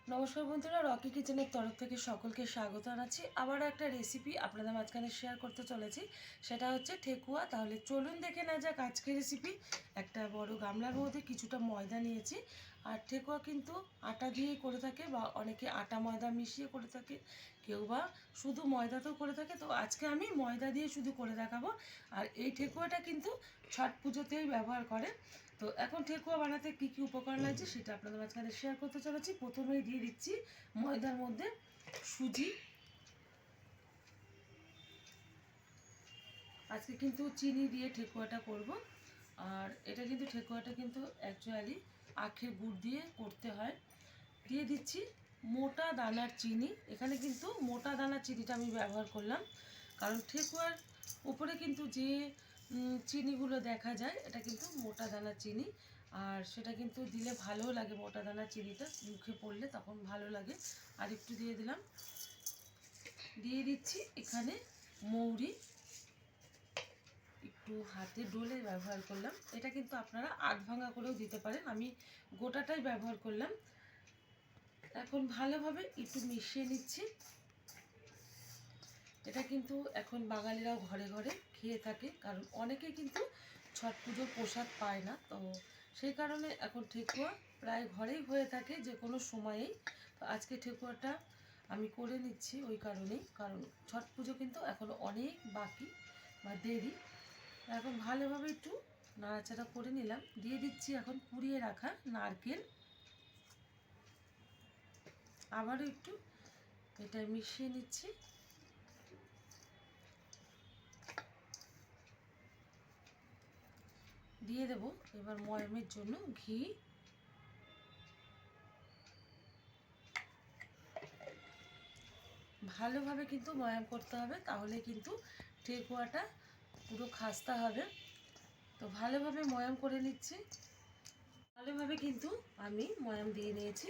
নমস্কার বন্ধুরা, রকি কিচেনের তরফ থেকে সকলকে স্বাগত জানাচ্ছি। আবারও একটা রেসিপি আপনাদের মাঝখানে শেয়ার করতে চলেছি, সেটা হচ্ছে ঠেকুয়া। তাহলে চলুন দেখে নেওয়া যাক আজকের রেসিপি। একটা বড় গামলার মধ্যে কিছুটা ময়দা নিয়েছি। আর ঠেকুয়া কিন্তু আটা দিয়েই করে থাকে, বা অনেকে আটা ময়দা মিশিয়ে করে থাকে, কেউ বা শুধু ময়দাতেও করে থাকে। তো আজকে আমি ময়দা দিয়ে শুধু করে দেখাবো। আর এই ঠেকুয়াটা কিন্তু ছট পুজোতেই ব্যবহার করে। তো এখন ঠেকুয়া বানাতে কী কী উপকরণ আছে সেটা আপনাদের মাঝখানে শেয়ার করতে চলেছি। প্রথমেই দিয়ে দিচ্ছি ময়দার মধ্যে সুজি। আজকে কিন্তু চিনি দিয়ে ঠেকুয়াটা করব। আর এটা কিন্তু ঠেকুয়াটা কিন্তু অ্যাকচুয়ালি আখের গুড় দিয়ে করতে হয়। দিয়ে দিচ্ছি মোটা দানার চিনি। এখানে কিন্তু মোটা দানার চিনিটা আমি ব্যবহার করলাম, কারণ ঠেকুয়ার উপরে কিন্তু যে চিনিগুলো দেখা যায় এটা কিন্তু মোটা দানার চিনি। আর সেটা কিন্তু দিলে ভালোও লাগে, মোটা দানার চিনিটা মুখে পড়লে তখন ভালো লাগে। আর একটু দিয়ে দিলাম, দিয়ে দিচ্ছি এখানে মৌরি। একটু হাতে ডলে ব্যবহার করলাম। এটা কিন্তু আপনারা আধ ভাঙা করেও দিতে পারেন, আমি গোটাটাই ব্যবহার করলাম। এখন ভালোভাবে একটু মিশিয়ে নিচ্ছি। এটা কিন্তু এখন বাঙালিরাও ঘরে ঘরে খেয়ে থাকে, কারণ অনেকে কিন্তু ছট পুজোর প্রসাদ পায় না। তো সেই কারণে এখন ঠেকুয়া প্রায় ঘরেই হয়ে থাকে, যে কোনো সময়েই। তো আজকে ঠেকুয়াটা আমি করে নিচ্ছি ওই কারণেই, কারণ ছট পুজো কিন্তু এখনও অনেক বাকি বা দেরি। এখন ভালোভাবে একটু নাড়াচাড়া করে নিলাম। দিয়ে দিচ্ছি এখন কুড়িয়ে রাখা নারকেল। আবারও একটু এটা মিশিয়ে নিচ্ছি। দিয়ে দেব এবার ময়ামের জন্য ঘি। ভালোভাবে কিন্তু ময়াম করতে হবে, তাহলে কিন্তু ঠেকুয়াটা পুরো খাস্তা হবে। তো ভালোভাবে ময়াম করে নিচ্ছি। ভালোভাবে কিন্তু আমি ময়াম দিয়ে নিয়েছি।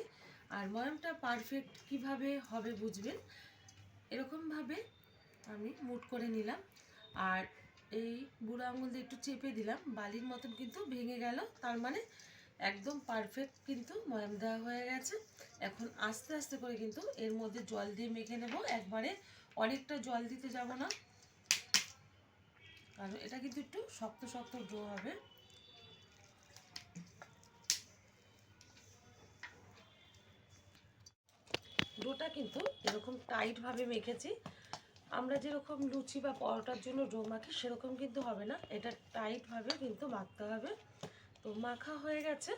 আর ময়ামটা পারফেক্ট কিভাবে হবে বুঝবেন, এরকমভাবে আমি মুট করে নিলাম। আর এই বুড়ো আঙুল দিয়ে একটু চেপে দিলাম, বালির মতন কিন্তু ভেঙে গেল, তার মানে একদম পারফেক্ট কিন্তু ময়াম দেওয়া হয়ে গেছে। এখন আস্তে আস্তে করে কিন্তু এর মধ্যে জল দিয়ে মেখে নেব। একবারে অনেকটা জল দিতে যাব না, কারণ এটা কিন্তু একটু শক্ত শক্ত ডো হবে। ডোটা কিন্তু এরকম টাইটভাবে মেখেছি। আমরা যেরকম লুচি বা পরোটার জন্য ডো মাখি সেরকম কিন্তু হবে না, এটা টাইটভাবে কিন্তু মাখতে হবে। তো মাখা হয়ে গেছে।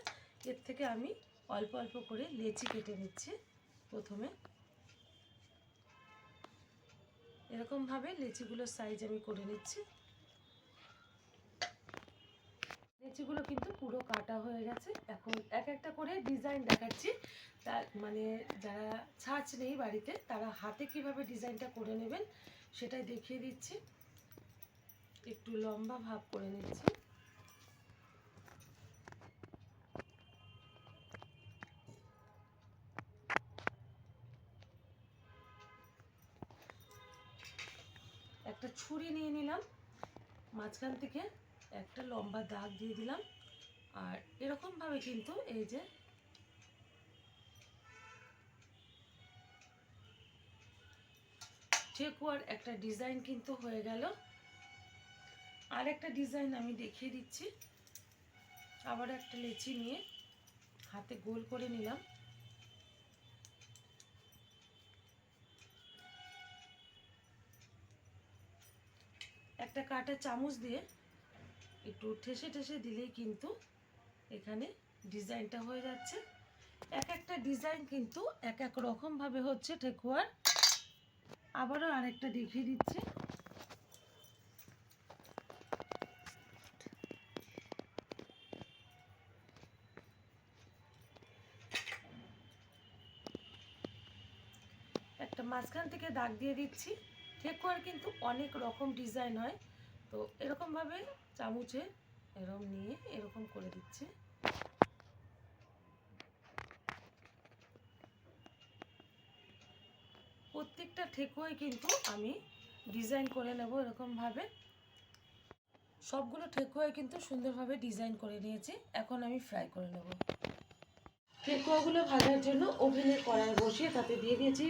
এর থেকে আমি অল্প অল্প করে লেচি কেটে নিচ্ছি। প্রথমে এরকমভাবে লেচিগুলোর সাইজ আমি করে নিচ্ছি। লেচিগুলো কিন্তু পুরো কাটা হয়ে গেছে। এখন এক একটা করে ডিজাইন দেখাচ্ছি। তার মানে যারা ছাঁচ নেই বাড়িতে, তারা হাতে কিভাবে ডিজাইনটা করে নেবেন সেটাই দেখিয়ে দিচ্ছি। একটু লম্বা ভাব করে নিচ্ছি। একটা ছুরি নিয়ে নিলাম, মাঝখান থেকে একটা লম্বা দাগ দিয়ে দিলাম। আর এরকমভাবে কিন্তু এই যে ঠেকুয়ার একটা ডিজাইন কিন্তু হয়ে গেল। আর একটা ডিজাইন আমি দেখিয়ে দিচ্ছি। আবার একটা লেচি নিয়ে হাতে গোল করে নিলাম। একটা কাঁটা চামচ দিয়ে একটু ঠেসে ঠেসে দিলেই কিন্তু এখানে ডিজাইনটা হয়ে যাচ্ছে। এক একটা ডিজাইন কিন্তু এক এক রকমভাবে হচ্ছে ঠেকুয়ার। আবারও আরেকটা দেখিয়ে দিচ্ছি। একটা মাঝখান থেকে দাগ দিয়ে দিচ্ছি। ঠেকুয়ার কিন্তু অনেক রকম ডিজাইন হয়, তো এরকমভাবে চামচে এরকম নিয়ে এরকম করে দিচ্ছি। প্রত্যেকটা ঠেকুয়ায় কিন্তু আমি ডিজাইন করে নেব এরকমভাবে। সবগুলো ঠেকুয়ায় কিন্তু সুন্দরভাবে ডিজাইন করে নিয়েছি। এখন আমি ফ্রাই করে নেব। ঠেকুয়াগুলো ভাজার জন্য ওভেনে কড়াই বসিয়ে তাতে দিয়ে দিয়েছি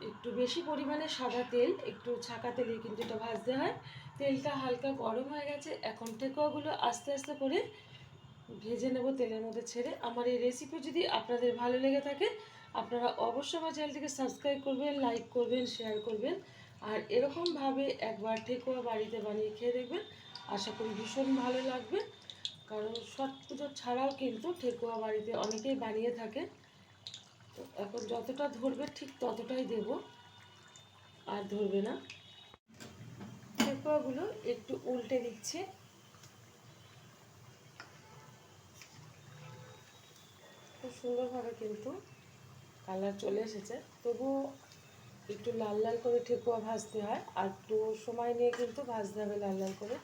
একটু বেশি পরিমাণে সাদা তেল। একটু ছাকা তেলে কিন্তু এটা ভাজতে হয়। তেলটা হালকা গরম হয়ে গেছে। এখন ঠেকুয়াগুলো আস্তে আস্তে করে ভেজে নেব তেলের মধ্যে ছেড়ে। আমার এই রেসিপি যদি আপনাদের ভালো লেগে থাকে, আপনারা অবশ্যই আমার চ্যানেলটিকে সাবস্ক্রাইব করবেন, লাইক করবেন, শেয়ার করবেন। আর এরকমভাবে একবার ঠেকুয়া বাড়িতে বানিয়ে খেয়ে দেখবেন, আশা করি ভীষণ ভালো লাগবে। কারণ ছট পুজো ছাড়াও কিন্তু ঠেকুয়া বাড়িতে অনেকেই বানিয়ে থাকে। তো এখন যতটা ধরবে ঠিক ততটাই দেব, আর ধরবে না। ঠেকুয়াগুলো একটু উল্টে দিচ্ছি। খুব সুন্দরভাবে কিন্তু কালার চলে এসেছে। তবুও একটু লাল লাল করে ঠেকুয়া ভাজতে হয়, আর একটু সময় নিয়ে কিন্তু ভাজতে হবে লাল লাল করে।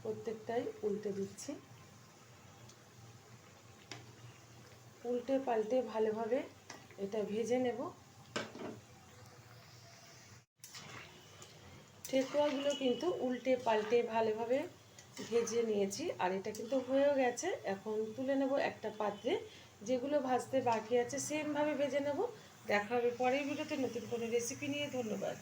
প্রত্যেকটাই উল্টে দিচ্ছি। উল্টে পাল্টে ভালোভাবে এটা ভেজে নেব। ঠেকুয়াগুলো কিন্তু উল্টে পাল্টে ভালোভাবে ভেজে নিয়েছি, আর এটা কিন্তু হয়েও গেছে। এখন তুলে নেব একটা পাত্রে। যেগুলো ভাজতে বাকি আছে সেমভাবে ভেজে নেব। দেখা হবে পরের ভিডিওতে নতুন কোনো রেসিপি নিয়ে। ধন্যবাদ।